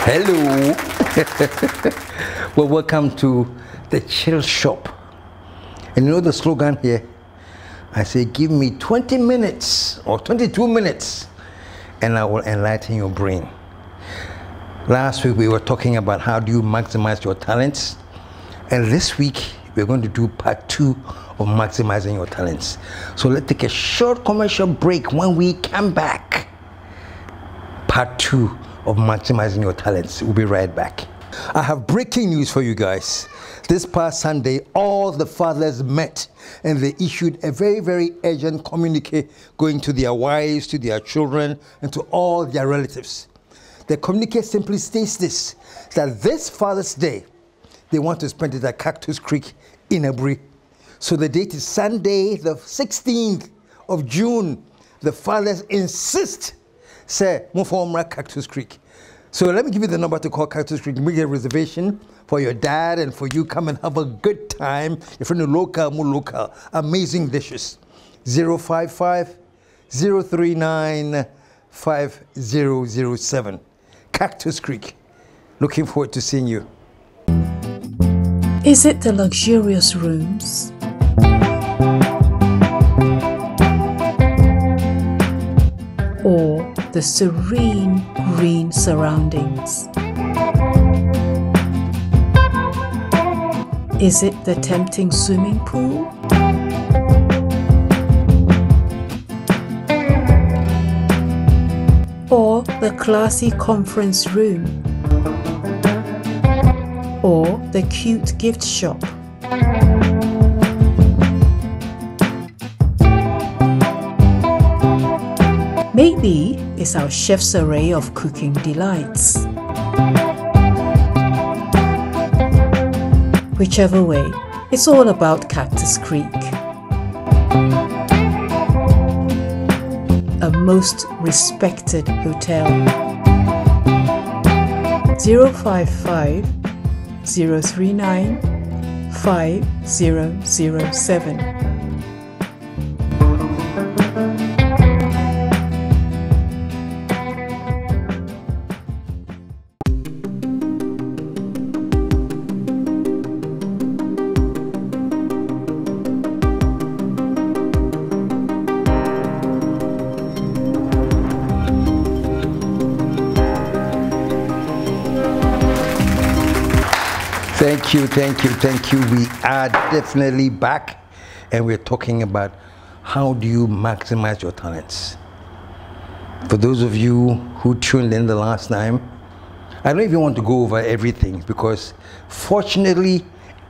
Hello. Well, welcome to the Chill Shop. And you know the slogan here? I say, give me 20 minutes or 22 minutes and I will enlighten your brain. Last week we were talking about how do you maximize your talents. And this week we're going to do part 2 of maximizing your talents. So let's take a short commercial break. When we come back, part 2 of maximizing your talents. We'll be right back. I have breaking news for you guys. This past Sunday, all the fathers met and they issued a very, very urgent communique going to their wives, to their children, and to all their relatives. The communique simply states this, that this Father's Day, they want to spend it at Cactus Creek in Aburi. So the date is Sunday, the 16th of June. The fathers insist, say, move forward Cactus Creek. So let me give you the number to call Cactus Creek. Make a reservation for your dad and for you. Come and have a good time. If you're in the local, more local. Amazing dishes. 055-039-5007. Cactus Creek. Looking forward to seeing you. Is it the luxurious rooms? Or the serene green surroundings? Is it the tempting swimming pool? Or the classy conference room? Or the cute gift shop? Maybe it's our chef's array of cooking delights. Whichever way, it's all about Cactus Creek. A most respected hotel. 055-039-5007. Thank you. We are definitely back and we're talking about how do you maximize your talents. For those of you who tuned in the last time, I don't even want to go over everything because fortunately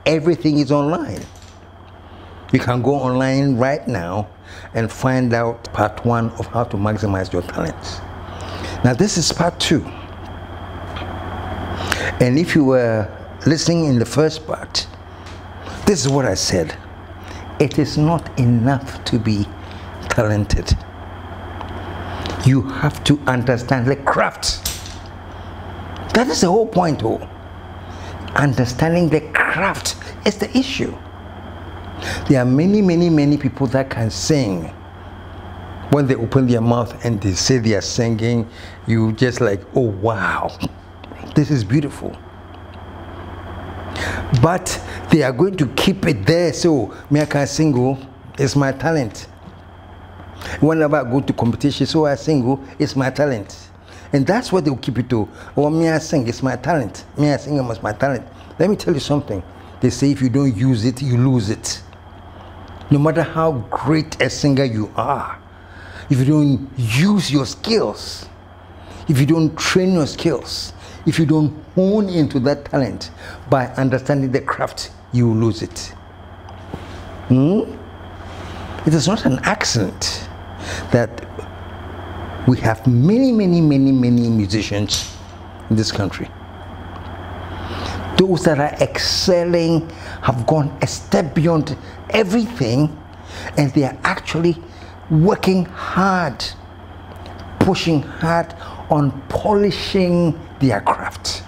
everything is online. You can go online right now and find out part 1 of how to maximize your talents. Now this is part 2. And if you were listening in the first part, this is what I said. It is not enough to be talented. You have to understand the craft. That is the whole point. Understanding the craft is the issue. There are many people that can sing. When they open their mouth and they say they are singing, you just like, oh wow, this is beautiful. But they are going to keep it there. So me, I can sing, it's my talent. Whenever I go to competition, so I sing, it's my talent. And that's what they'll keep it to. Oh, me, I sing, it's my talent. Me, I sing, it's my talent. Let me tell you something. They say if you don't use it, you lose it. No matter how great a singer you are, if you don't use your skills, if you don't train your skills, if you don't hone into that talent by understanding the craft, you will lose it. It is not an accident that we have many musicians in this country. Those that are excelling have gone a step beyond everything, and they are actually working hard, pushing hard on polishing their craft.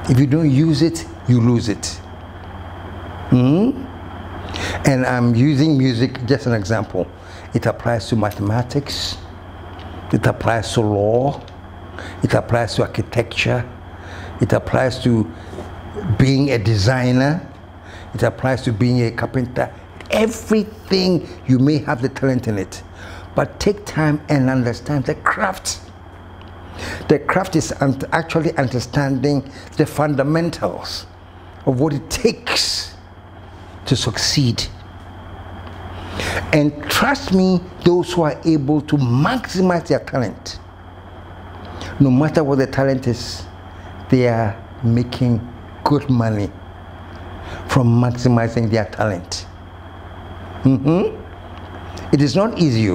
If you don't use it, you lose it. And I'm using music just an example. It applies to mathematics, it applies to law, it applies to architecture, it applies to being a designer, it applies to being a carpenter. Everything, you may have the talent in it, but take time and understand the craft. The craft is actually understanding the fundamentals of what it takes to succeed. And trust me, those who are able to maximize their talent, no matter what the talent is, they are making good money from maximizing their talent. It is not easy,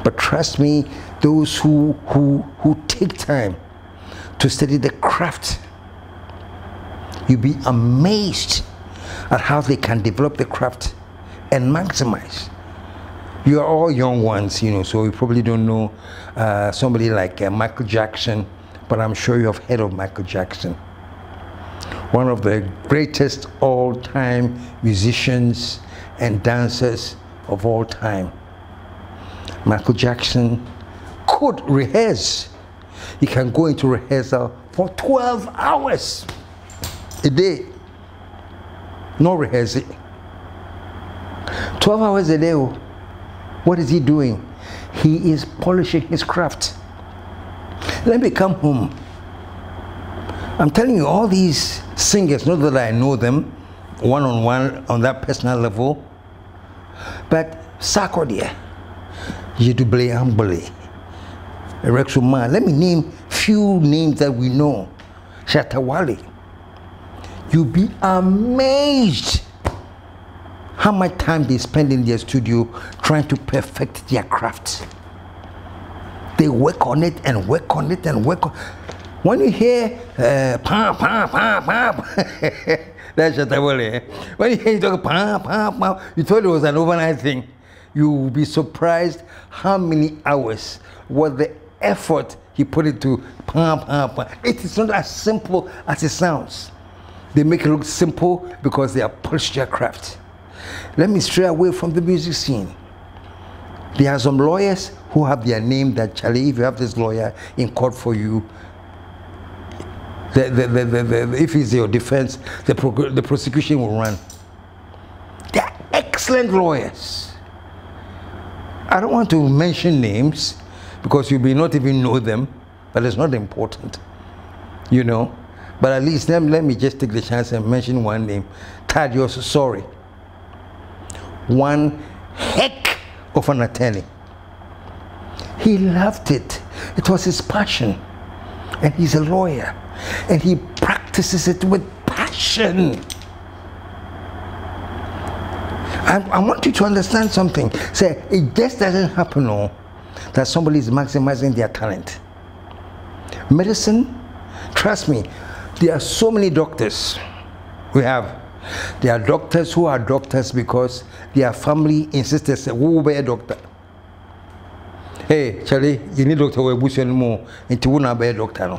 but trust me, those who take time to study the craft, you'll be amazed at how they can develop the craft and maximize. You are all young ones, you know, so you probably don't know somebody like Michael Jackson, but I'm sure you have heard of Michael Jackson. One of the greatest all-time musicians and dancers of all time. Michael Jackson could rehearse. He can go into rehearsal for 12 hours a day. No rehearsing. 12 hours a day. What is he doing? He is polishing his craft. Let me come home. I'm telling you, all these singers, not that I know them one-on-one on that personal level, but Sarkodie, Yeduble Ambole, Rexuma. Let me name few names that we know. Shatawale. You'll be amazed how much time they spend in their studio trying to perfect their craft. They work on it and work on it and work on. When you hear pam pam pam pam, that's Shatawale. When you hear you talk pam pam pam, you thought it was an overnight thing. You will be surprised how many hours, what the effort he put into pam pam pam. It is not as simple as it sounds. They make it look simple because they are polished their craft. Let me stray away from the music scene. There are some lawyers who have their name that, Charlie, if you have this lawyer in court for you, if it's your defense, the prosecution will run. They are excellent lawyers. I don't want to mention names because you may not even know them, but it's not important, you know. But at least let me just take the chance and mention one name. Thaddeus Sorry. One heck of an attorney. He loved it. It was his passion. And he's a lawyer. And he practices it with passion. I want you to understand something. Say, it just doesn't happen, no, that somebody is maximizing their talent. Medicine, trust me, there are so many doctors we have. There are doctors who are doctors because their family insisted, say, who will be a doctor? Hey, Charlie, you need doctor more into who not be a doctor. No?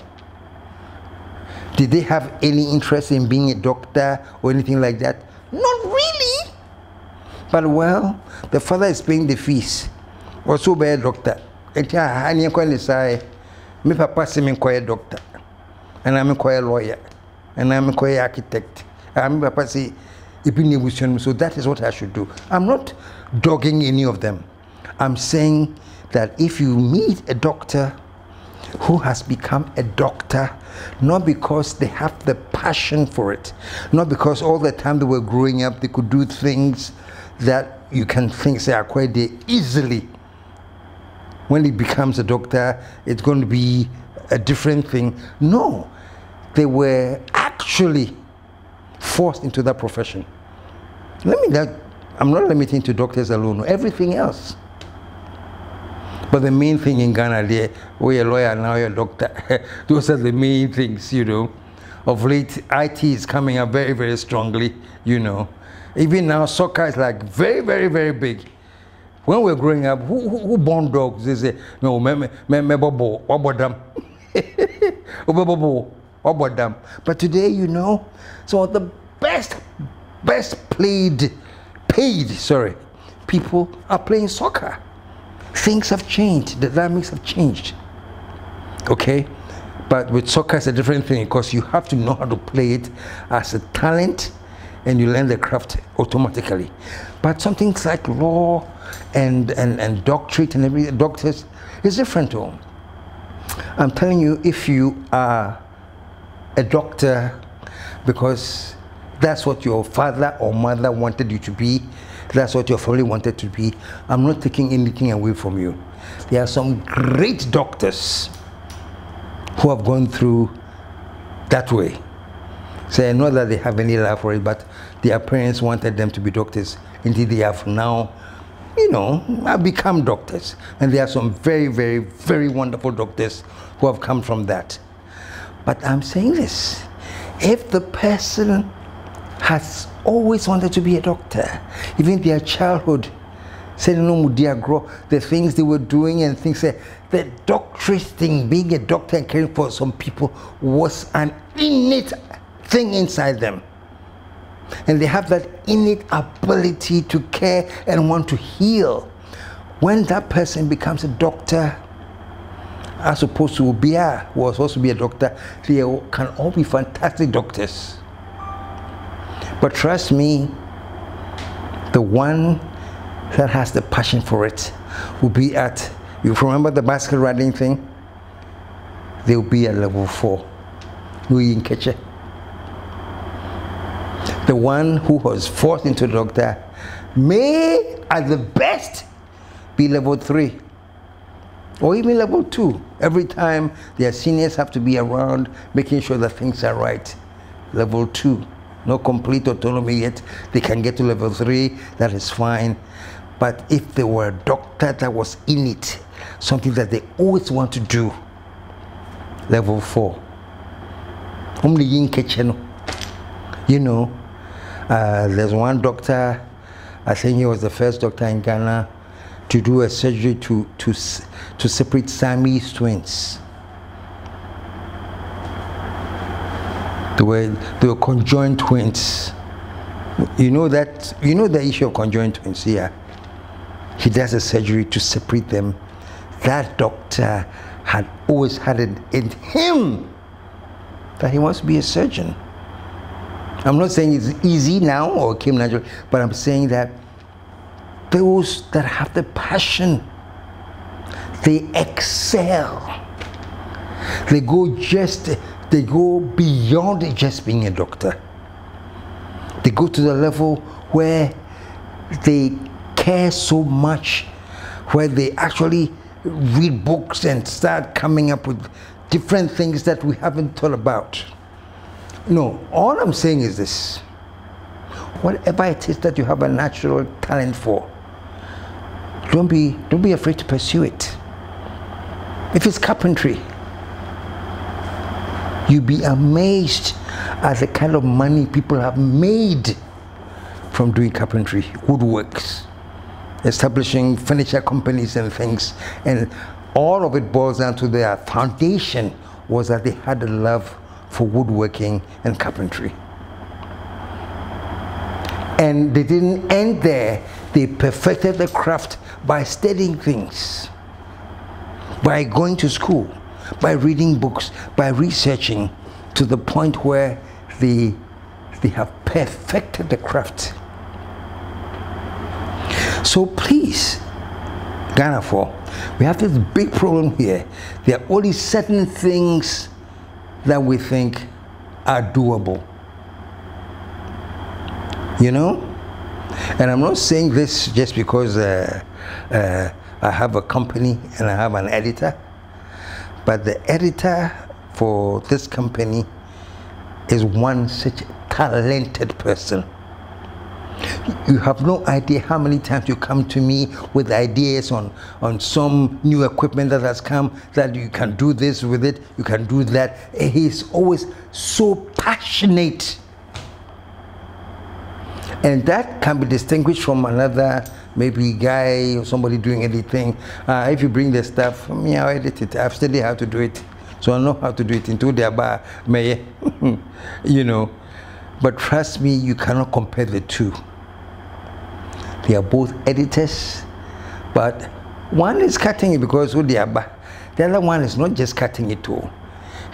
Did they have any interest in being a doctor or anything like that? Not really. But well, the father is paying the fees. Also be a doctor. And I say, my papa say me a doctor. And I'm a lawyer, and I'm a architect. I'm a person, so that is what I should do. I'm not dogging any of them. I'm saying that if you meet a doctor who has become a doctor, not because they have the passion for it, not because all the time they were growing up they could do things that you can think say acquire easily. When he becomes a doctor, it's going to be a different thing. No, they were actually forced into that profession. I'm not limiting to doctors alone, everything else. But the main thing in Ghana, there, we're a lawyer, now you're a doctor. Those are the main things, you know. Of late, IT is coming up very, very strongly, you know. Even now, soccer is like very, very, very big. when we're growing up, who born dogs? They say, no, bobo, but today, you know, some of the best paid people are playing soccer. Things have changed, the dynamics have changed. Okay? But with soccer, it's a different thing because you have to know how to play it as a talent and you learn the craft automatically. But some things like law and doctorate and everything, doctors, is different too. I'm telling you, if you are a doctor because that's what your father or mother wanted you to be, that's what your family wanted to be, I'm not taking anything away from you. There are some great doctors who have gone through that way. So not that they have any love for it, but their parents wanted them to be doctors. Indeed, they have now, you know, become doctors. And there are some very, very, very wonderful doctors who have come from that. But I'm saying this, if the person has always wanted to be a doctor, even their childhood, the things they were doing and things that the doctorate thing, being a doctor and caring for some people was an innate thing inside them. And they have that innate ability to care and want to heal. When that person becomes a doctor, as opposed to Ubia, who was supposed to be a doctor, they can all be fantastic doctors. But trust me, the one that has the passion for it will be at, you remember the basket riding thing? They'll be at level 4. The one who was forced into doctor may, at the best, be level 3 or even level 2. Every time their seniors have to be around making sure that things are right. Level 2. No complete autonomy yet. They can get to level 3, that is fine. But if they were a doctor that was in it, something that they always want to do, level 4. You know, there's one doctor, I think he was the first doctor in Ghana to do a surgery to separate Siamese twins. They were conjoined twins. You know the issue of conjoined twins here. He does a surgery to separate them. That doctor had always had it in him that he wants to be a surgeon. I'm not saying it's easy now or came natural, but I'm saying that those that have the passion, they excel. They go beyond just being a doctor. They go to the level where they care so much, where they actually read books and start coming up with different things that we haven't thought about. No, all I'm saying is this. Whatever it is that you have a natural talent for, don't be afraid to pursue it. If it's carpentry, you'll be amazed at the kind of money people have made from doing carpentry, woodworks, establishing furniture companies and things. And all of it boils down to their foundation was that they had a love for woodworking and carpentry. And they didn't end there. They perfected the craft by studying things, by going to school, by reading books, by researching, to the point where they have perfected the craft. So please, Ghana 4, we have this big problem here. There are only certain things that we think are doable. You know? And I'm not saying this just because I have a company and I have an editor, but the editor for this company is one such talented person. You have no idea how many times you come to me with ideas on some new equipment that has come, that you can do this with it, you can do that. He's always so passionate. And that can be distinguished from another maybe guy or somebody doing anything. If you bring the stuff, me, I'll edit it. I've studied how to do it, so I know how to do it into the bar, you know. But trust me, you cannot compare the two. They are both editors, but one is cutting it because the other one is not just cutting it all.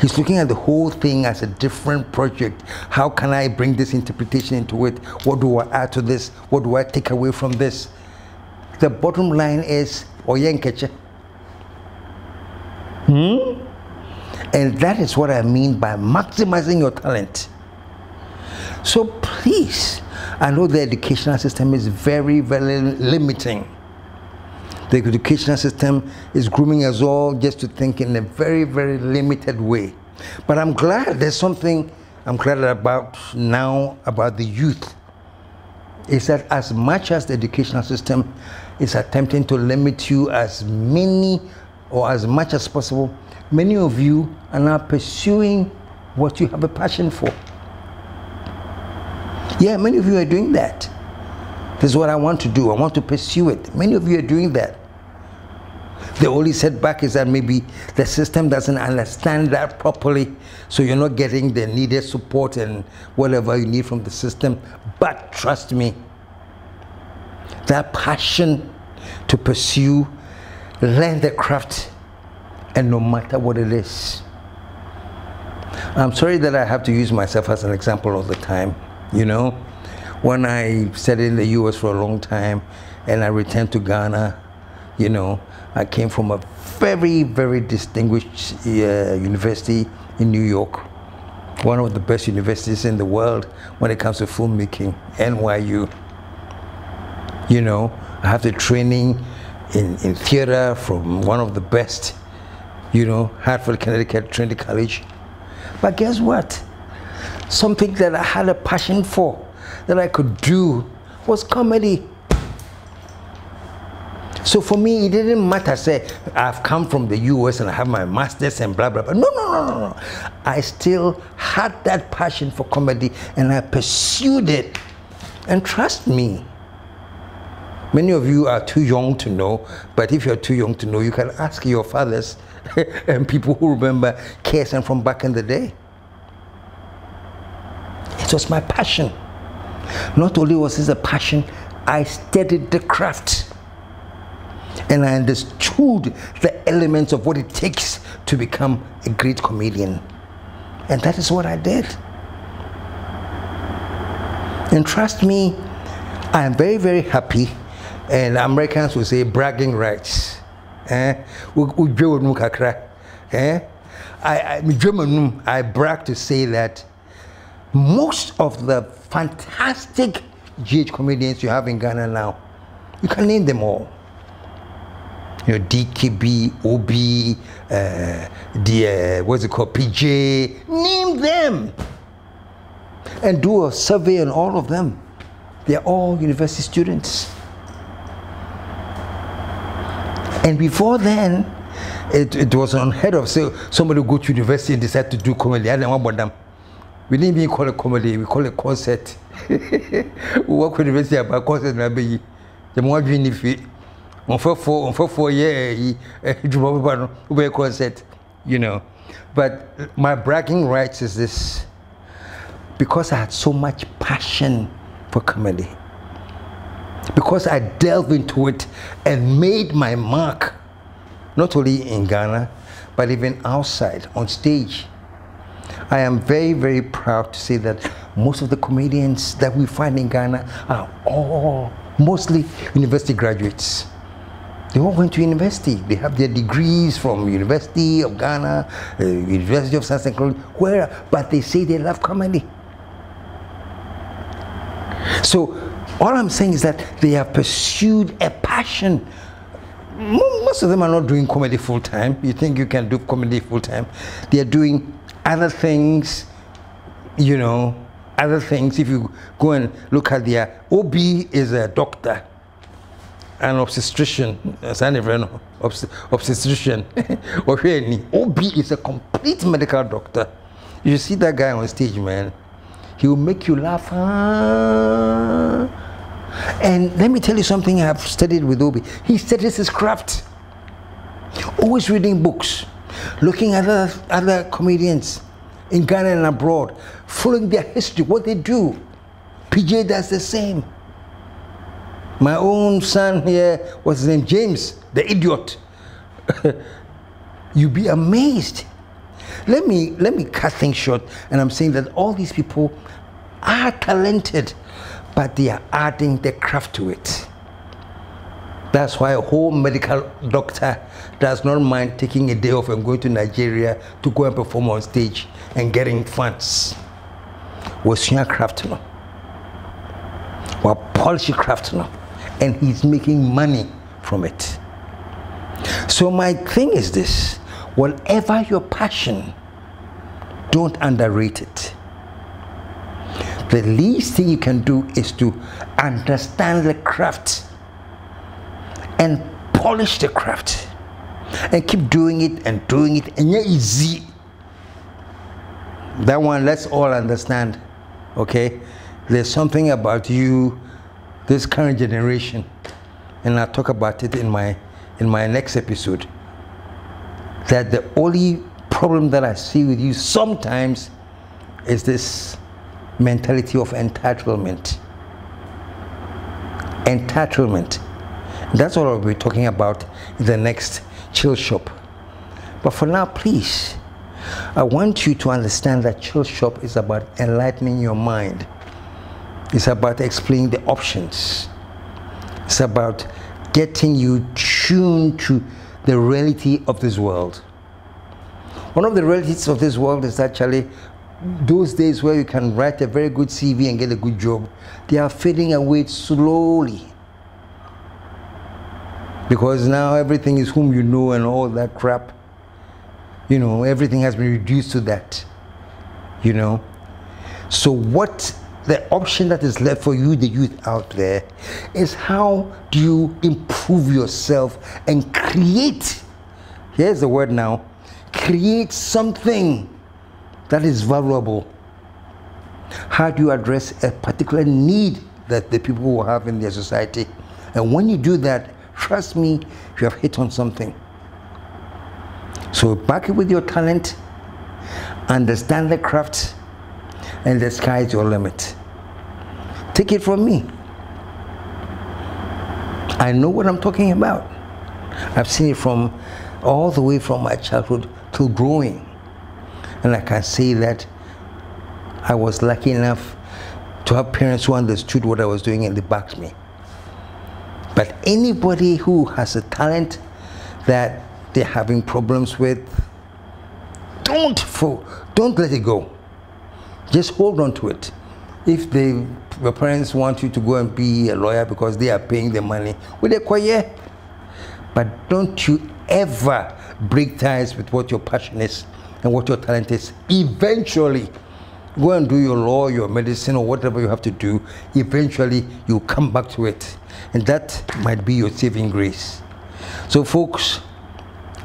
He's looking at the whole thing as a different project. How can I bring this interpretation into it? What do I add to this? What do I take away from this? The bottom line is Oyenkeche. And that is what I mean by maximizing your talent. So please, I know the educational system is very, very limiting. The educational system is grooming us all just to think in a very, very limited way. But I'm glad there's something I'm glad about now about the youth. Is that as much as the educational system is attempting to limit you as many or as much as possible, many of you are now pursuing what you have a passion for. Yeah, many of you are doing that. This is what I want to do. I want to pursue it. Many of you are doing that. The only setback is that maybe the system doesn't understand that properly, so you're not getting the needed support and whatever you need from the system. But trust me, that passion to pursue, learn the craft, and no matter what it is. I'm sorry that I have to use myself as an example all the time. You know, when I studied in the US for a long time and I returned to Ghana, you know, I came from a very, very distinguished university in New York, one of the best universities in the world when it comes to filmmaking, NYU. You know, I have the training in theater from one of the best, you know, Hartford, Connecticut, Trinity College. But guess what? Something that I had a passion for, that I could do, was comedy. So for me, it didn't matter, say, I've come from the US and I have my master's and blah, blah, blah. No. I still had that passion for comedy and I pursued it. And trust me, many of you are too young to know, but if you're too young to know, you can ask your fathers and people who remember KSM from back in the day. It was my passion. Not only was this a passion, I studied the craft. And I understood the elements of what it takes to become a great comedian. And that is what I did. And trust me, I am very, very happy. And Americans will say bragging rights. I brag to say that most of the fantastic GH comedians you have in Ghana now, you can name them all. You know, DKB, OB, what's it called, PJ, name them. And do a survey on all of them. They're all university students. And before then, it was unheard of. So somebody would go to university and decide to do comedy. I didn't want about them. We didn't even call it comedy, we call it concert. We work with university about concert. The more on for 4 years, concert, you know. But my bragging rights is this: because I had so much passion for comedy, because I delved into it and made my mark, not only in Ghana, but even outside, on stage. I am very, very proud to say that most of the comedians that we find in Ghana are all mostly university graduates. They all went to university. They have their degrees from University of Ghana, University of Southern California, where, but they say they love comedy. So all I'm saying is that they have pursued a passion. Most of them are not doing comedy full time. You think you can do comedy full time? They are doing other things, you know, other things. If you go and look at their OB is a doctor, an obstetrician, obstetrician, OB is a complete medical doctor. You see that guy on stage, man, he will make you laugh. And let me tell you something I've studied with Obi. He studies his craft. Always reading books, looking at other comedians in Ghana and abroad, following their history, what they do. PJ does the same. My own son here, what's his name? James, the idiot. You'll be amazed. Let me cut things short, and I'm saying that all these people are talented, but they are adding the craft to it. That's why a whole medical doctor does not mind taking a day off and going to Nigeria to go and perform on stage and getting funds. Was your craft no? Well, polish craft no? And he's making money from it. So my thing is this: whatever your passion, don't underrate it. The least thing you can do is to understand the craft and polish the craft and keep doing it, and yeah, easy. That one, let's all understand. Okay, there's something about you, this current generation, and I'll talk about it in my next episode, that the only problem that I see with you sometimes is this mentality of entitlement. Entitlement. That's what I'll be talking about in the next Chill Shop. But for now, please, I want you to understand that Chill Shop is about enlightening your mind. It's about explaining the options. It's about getting you tuned to the reality of this world. One of the realities of this world is actually those days where you can write a very good CV and get a good job, they are fading away slowly. Because now everything is whom you know and all that crap. You know, everything has been reduced to that. You know. So what the option that is left for you, the youth out there, is how do you improve yourself and create, here's the word now, create something that is valuable. How do you address a particular need that the people will have in their society? And when you do that, trust me, you have hit on something. So back it with your talent, understand the craft, and the sky is your limit. Take it from me. I know what I'm talking about. I've seen it from all the way from my childhood till growing. And I can say that I was lucky enough to have parents who understood what I was doing and they backed me. But anybody who has a talent that they're having problems with, don't let it go. Just hold on to it. If your parents want you to go and be a lawyer because they are paying the money, well, they're quiet. But don't you ever break ties with what your passion is and what your talent is. Eventually, go and do your law, your medicine, or whatever you have to do. Eventually, you'll come back to it. And that might be your saving grace. So folks,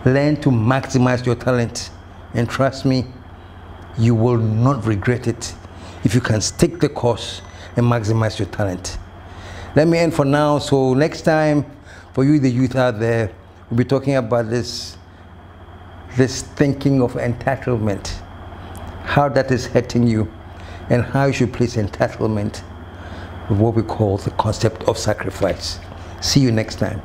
learn to maximize your talent. And trust me, you will not regret it if you can stick the course and maximize your talent. Let me end for now. So next time, for you, the youth out there, we'll be talking about this thinking of entitlement, how that is hurting you, and how you should place entitlement with what we call the concept of sacrifice. See you next time.